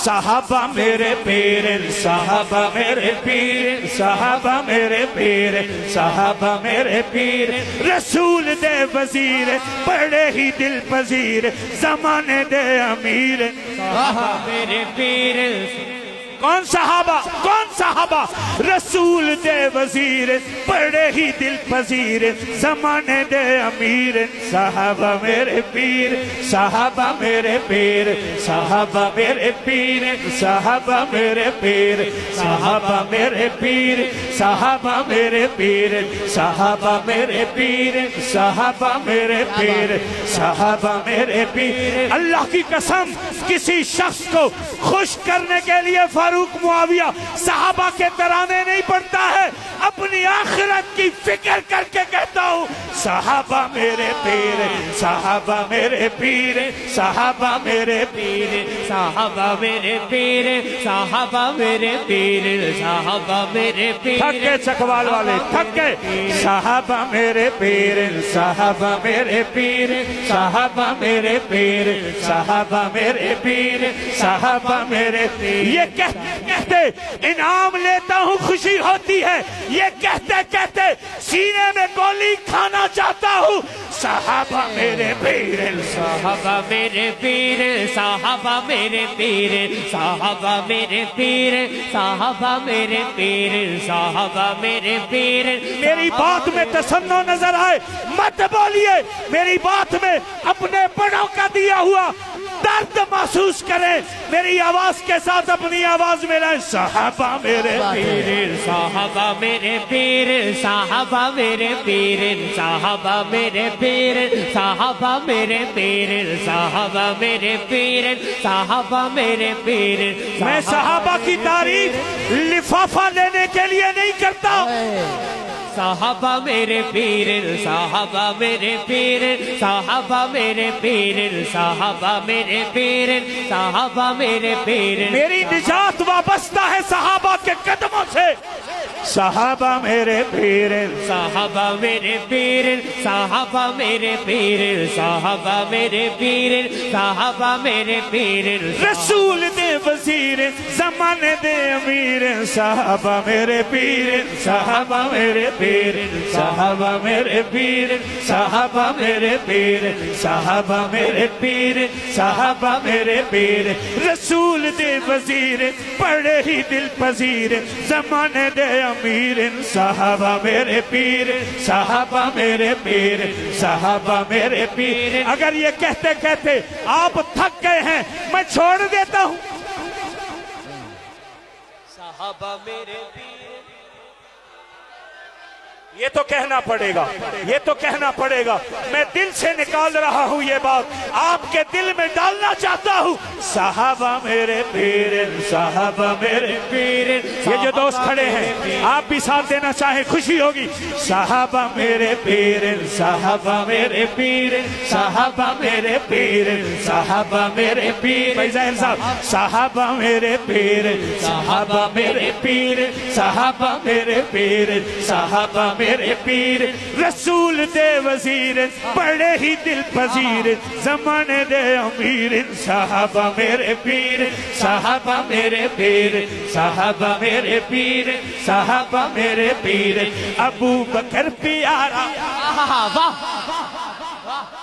صحابہ میرے پیر صحابہ میرے پیر صحابہ میرے پیر صحابہ میرے پیر رسول دے وزیر بڑے ہی دل پذیر زمانے دے امیر صحابہ میرے پیر کون صحابہ کون صحابہ رسول دے وزیر بڑے ہی دل پذیر زمانے دے امیر صحابہ میرے پیر صحابہ میرے پیر صحابہ میرے پیر صحابہ میرے پیر صحابہ میرے پیر صحابہ میرے پیر صحابہ میرے پیر صحابہ میرے پیر صحابہ میرے پیر اللہ کی قسم کسی شخص کو خوش کرنے کے لیے فاروق معاویہ صحابہ کے ترانے نہیں پڑھتا ہے اپنی آخرت کی فکر کر کے کہتا ہوں صحابہ میرے پیر صحابہ میرے پیر صحابہ میرے پیر صحابہ میرے پیر صحابہ میرے پیر صحابہ میرے پیر تھکے چکوال والے تھکے صحابہ میرے پیر صحابہ میرے پیر صحابہ میرے پیر صحابہ میرے پیر صحابہ میرے پیر یہ کہتے انعام لیتا ہوں خوشی ہوتی ہے یہ کہتے کہتے سینے میں گولی کھانا چاہتا ہوں صحابہ میرے پیر صحابہ میرے پیر صحابہ میرے پیر صحابہ میرے پیر صحابہ میرے پیر صحابہ میرے پیر میری بات میں تسنع نظر آئے مت بولیے میری بات میں اپنے بڑوں کا دیا ہوا درد محسوس کریں میری آواز کے ساتھ اپنی آواز میں رہیں صحابہ میرے پیر صحابہ میرے پیر صحابہ میرے پیر صحابہ میرے پیر صحابہ میرے پیر صحابہ میرے پیر صحابہ میرے پیر میں صحابہ کی تعریف لفافہ لینے کے لیے نہیں کرتا صحابہ میرے پیر صحابہ میرے پیر صحابہ میرے پیر صحابہ میرے پیر صحابہ میرے پیر میری نجات وابستہ ہے صحابہ کے قدموں سے صحابہ میرے پیر صحابہ میرے پیر صحابہ میرے پیر صحابہ میرے پیر صحابہ میرے پیر رسول دے وزیر زمانے دے امیر صحابہ میرے پیر صحابہ میرے پیر صحابہ میرے پیر صحابہ میرے پیر صحابہ میرے پیر صحابہ میرے پیر رسول دے وزیر بڑے ہی دل پذیر زمانے دے امیر صحابہ میرے پیر صحابہ میرے پیر صحابہ میرے پیر اگر یہ کہتے کہتے آپ تھک گئے ہیں میں چھوڑ دیتا ہوں صحابہ میرے پیر یہ تو کہنا پڑے گا یہ تو کہنا پڑے گا میں دل سے نکال رہا ہوں یہ بات آپ کے دل میں ڈالنا چاہتا ہوں صحابہ میرے پیر صحابہ میرے پیر یہ جو دوست کھڑے ہیں آپ بھی ساتھ دینا چاہیں خوشی ہوگی صحابہ میرے پیر صحابہ میرے پیر صحابہ میرے پیر صحابہ میرے پیر بھائی ظاہر صاحب صحابہ میرے پیر صحابہ میرے پیر صحابہ میرے پیر صحابہ میرے پیر رسول دے وزیر بڑے ہی دل پذیر زمانے دے امیر صحابہ میرے پیر صحابہ میرے پیر صحابہ میرے پیر صحابہ میرے پیر ابو بکر پیارا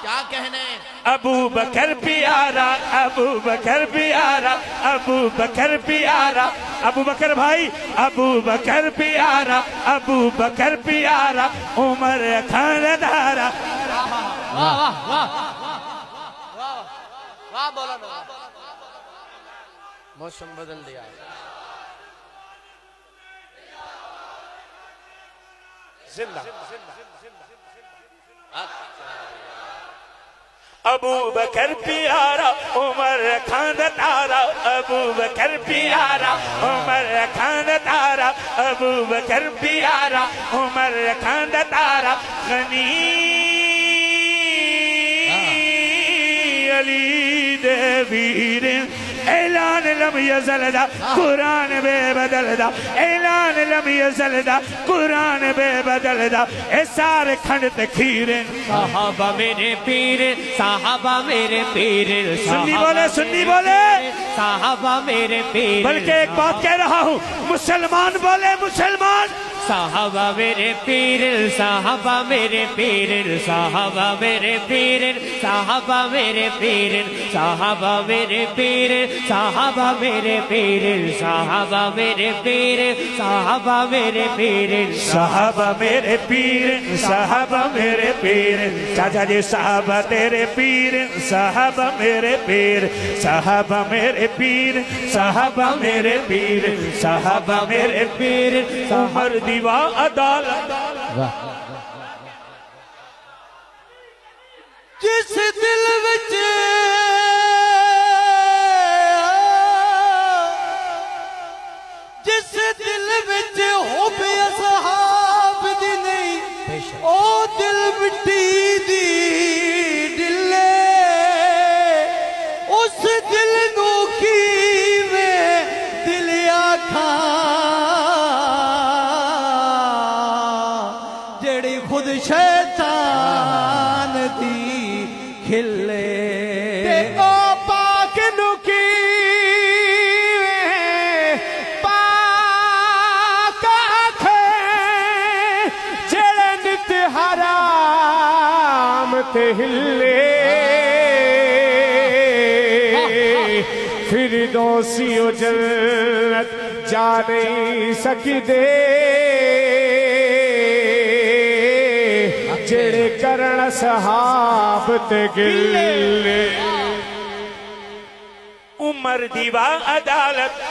کیا کہنے ابو بکر پیارا ابو بکر پیارا ابو بکر پیارا ابو بکر بھائی ابو بکر پیارا ابو بکر پیارا عمر خاندارا واہ مولانا موسم بدل دیا زندہ ابو بکر پیارا عمر خاندارا ابو بکر پیارا عمر خاندارا ابو بکر پیارا عمر خاندارا غنی علی دے ویر اعلان لم یزل دا قرآن بے بدل دا اعلان لم یزل دا قرآن بے بدل دا اے سارے کھنڈ تے کھیرے صحابہ میرے پیر صحابہ میرے پیر سنی بولے سنی بولے صحابہ میرے پیر بلکہ ایک بات کہہ رہا ہوں مسلمان بولے مسلمان صحابہ میرے پیر صحابہ میرے پیر صحابہ میرے پیر صحابہ میرے پیر صحابہ میرے پیر صحابہ میرے پیر صحابہ میرے پیر صحابہ میرے پیر صحابہ میرے پیر صحابہ میرے پیر چاچا جی صحابہ تیرے پیر صحابہ میرے پیر صحابہ میرے پیر صحابہ میرے پیر صحابہ میرے پیر عمر دیوا عدالت جس دل وچ حب اصحاب دی نہیں او دل مٹی دی ڈلے اس دل نو کیویں دل آکھاں جڑی خود شیطان دی کھلے تے او پاک نو کیویں پاک آکھے جڑے نت حرام تے ہلے فردوسی و جنت جا نہیں سکدے جڑے کرن صحاب تے گلے عمر دیوا عدالت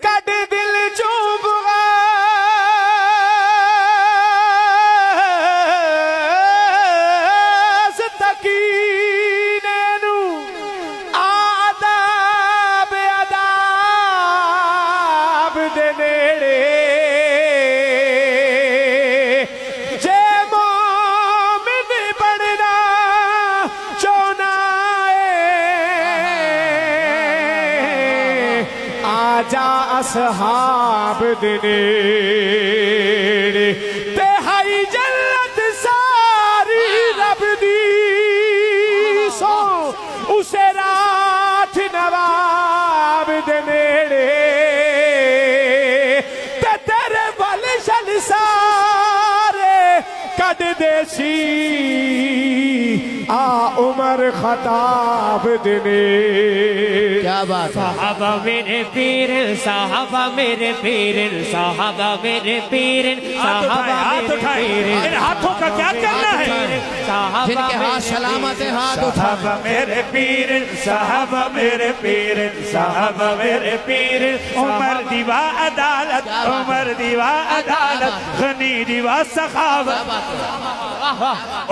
کٹ دل چوب اصحاب دنیڑے تہائی جلت ساری رب دی سو اسے رات نواب دنیڑے تے تیرے والشن سارے کد دیسی آ عمر خطاب دنیڑے کیا بات صحابہ میرے پیر صحابہ میرے پیر صحابہ میرے پیر صحابہ ہاتھ اٹھائے ان ہاتھوں کا کیا کرنا ہے جن کے ہاتھ سلامت ہیں ہاتھ صحابہ میرے پیر صحابہ میرے پیر صحابہ میرے پیر عمر دیوا عدالت عمر دیوا عدالت غنی دیوا سخاوت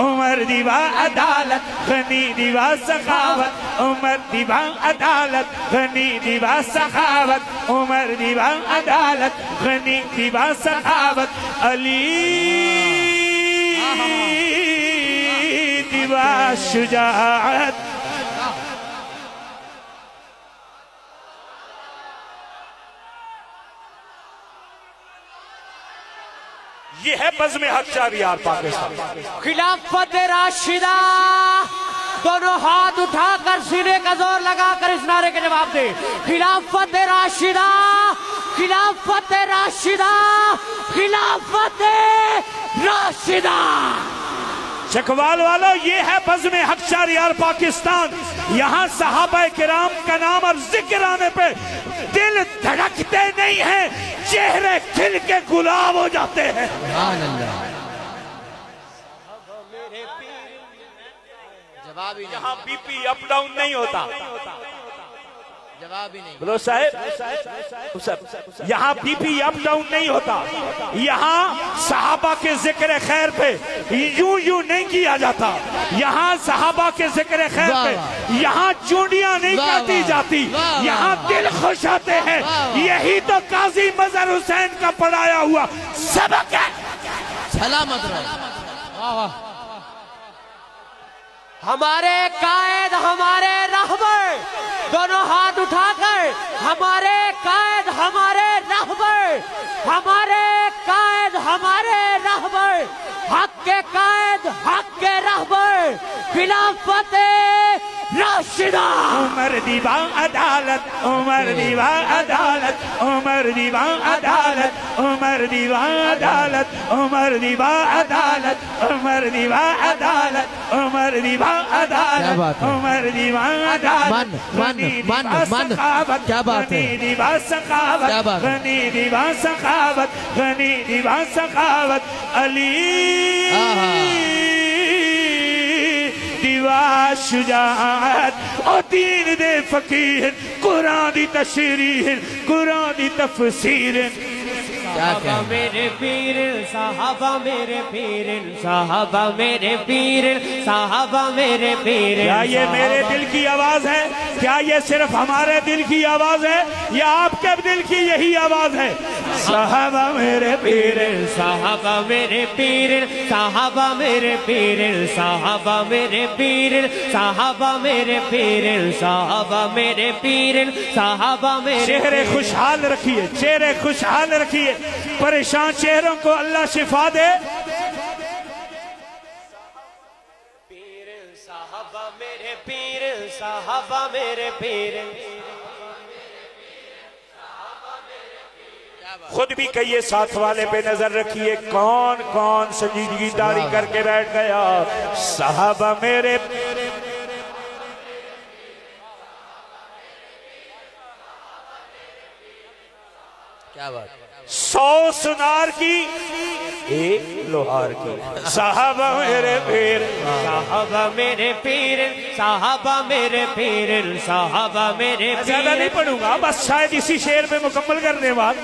عمر دیوا عدالت غنی دیوا سخاوت عمر دیوا عدالت غنی دیوا سخاوت عمر دیوا عدالت غنی دیوا سخاوت علی دیوا شجاعت یہ ہے بزم حق شہریار پاکستان خلافت راشدہ دونوں ہاتھ اٹھا کر سینے کا زور لگا کر اس نعرے کے جواب دے خلافت راشدہ خلافت راشدہ خلافت راشدہ چکوال والو یہ ہے بزم حق شہریار پاکستان یہاں صحابہ کرام کا نام اور ذکر آنے پہ دل دھڑکتے نہیں ہیں چہرے کھل کے گلاب ہو جاتے ہیں یہاں بی پی اپ ڈاؤن نہیں ہوتا جواب ہی نہیں بلو صاحب یہاں بی پی اپ ڈاؤن نہیں ہوتا یہاں صحابہ کے ذکر خیر پہ یوں نہیں کیا جاتا یہاں صحابہ کے ذکر خیر پہ یہاں چونڈیاں نہیں کاٹی جاتی یہاں دل خوش آتے ہیں یہی تو قاضی مظہر حسین کا پڑھایا ہوا سبق ہے سلامت رہو ہمارے قائد ہمارے رہبر دونوں ہاتھ اٹھا کر ہمارے قائد ہمارے رہبر ہمارے قائد ہمارے رہبر حق کے قائد حق کے رہبر خلافت راشدہ عمر دیوان عدالت عمر دیوان عدالت عمر دیوان عدالت عمر دیوان عدالت عمر دیوان عدالت عمر دیوان عدالت عمر دیوان عدالت عمر دیوان عدالت کیا بات ہے غنی دیوان سخاوت غنی دیوان سخاوت غنی دیوان سخاوت علی دیوان شجاعت اور دین دے فقیر قرآن دی تشریح قرآن دی تفسیر صحابہ میرے پیر صحابہ میرے پیر صحابہ میرے پیر صحابہ میرے پیر کیا یہ میرے دل کی آواز ہے کیا یہ صرف ہمارے دل کی آواز ہے یا آپ کے دل کی یہی آواز ہے صحابہ میرے پیر صحابہ میرے پیر صحابہ میرے پیر صحابہ میرے پیر صحابہ میرے پیر صحابہ میرے پیر صحابہ میرے چہرے خوشحال رکھیے چہرے خوشحال رکھیے پریشان چہروں کو اللہ شفا دے پیر صحابہ میرے پیر صحابہ میرے پیر خود بھی کہیے ساتھ والے پہ نظر رکھیے کون کون سنجیدگی داری کر کے بیٹھ گیا صحابہ میرے کیا بات 100 سنار کی ایک لوہار کی صحابہ میرے پیر صحابہ میرے پیر صحابہ میرے پیر صحابہ میرے زیادہ پیر نہیں پڑھوں گا بس شاید اسی شعر پہ مکمل کرنے بعد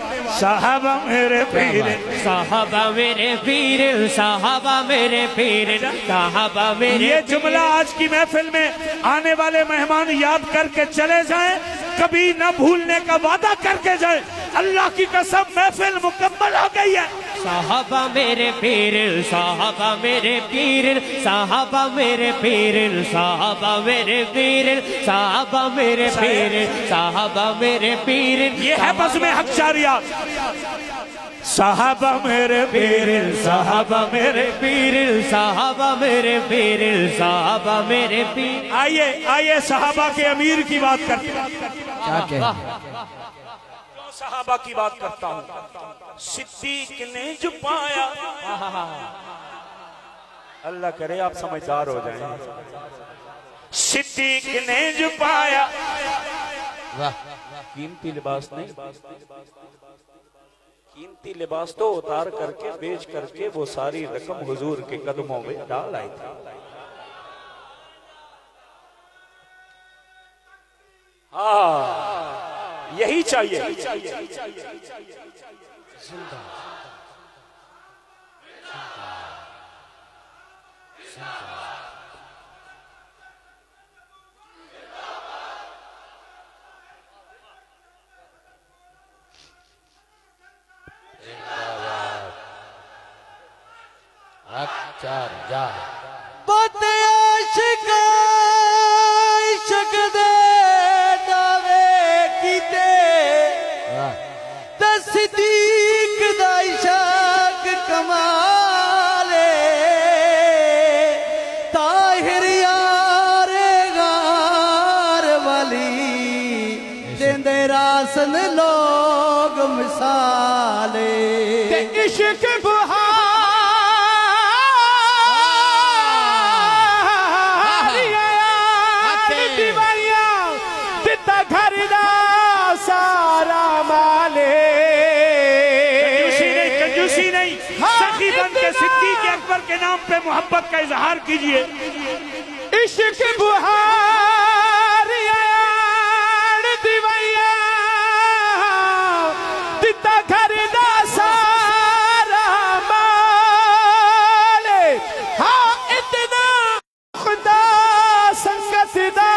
صحابہ میرے پیر صحابہ میرے پیر صحابہ میرے پیر صحابہ میرے یہ جملہ آج کی محفل میں آنے والے مہمان یاد کر کے چلے جائیں کبھی نہ بھولنے کا وعدہ کر کے جائیں اللہ کی قسم محفل مکمل ہو گئی ہے صحابہ میرے پیر صحابہ میرے پیر صحابہ میرے پیر صحابہ میرے پیر صحابہ میرے پیر صحابہ میرے پیر یہ ہے بس میں حق شاریات صحابہ میرے پیر صحابہ میرے پیر صحابہ میرے پیر صحابہ میرے پیر آئیے آئیے صحابہ کے امیر کی بات کرتے ہیں کیا کہہ صحابہ کی بات کرتا ہوں صدیق نے جو پایا اللہ کرے آپ سمجھدار ہو جائیں صدیق نے جو پایا قیمتی لباس نہیں قیمتی لباس تو اتار کر کے بیچ کر کے وہ ساری رقم حضور کے قدموں میں ڈال آئی تھی یہی چاہیے چار جا بات عاشق عشق دے دعوے کیتے تصدیق دا عشق کمالے طاہر یار غار والی دیندے راسن لوگ مثالے عشق بہار سارا مالے کنجوسی نہیں سخی بن کے صدیق اکبر کے نام پہ محبت کا اظہار کیجئے عشق بہار یار دیویا دیتا گھر دا سارا مالے ہاں اتنا خدا سنگت دا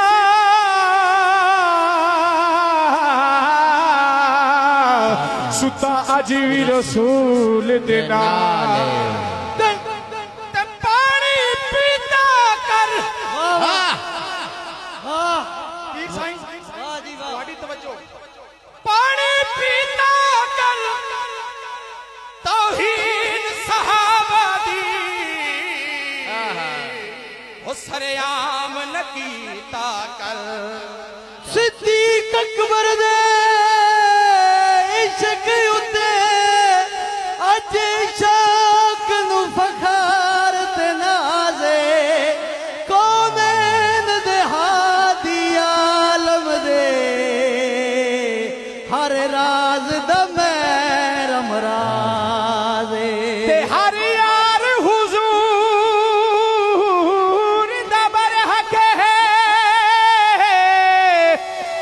ستا عجیب رسول دینا پانی پیتا کر کیتا کر صدیق اکبر دے عشق اتے اج شوق نو فخار تے نازے کونین دے ہادی عالم دے ہر راز دا محرم رازے تے ہر یار حضور دا برحق ہے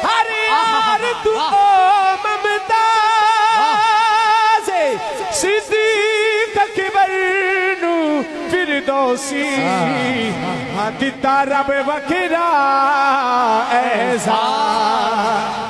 ہر یار تو ممتاز ہے صدیق اکبر نو فردوسی ہاں دتا رب وکھرا اعزاز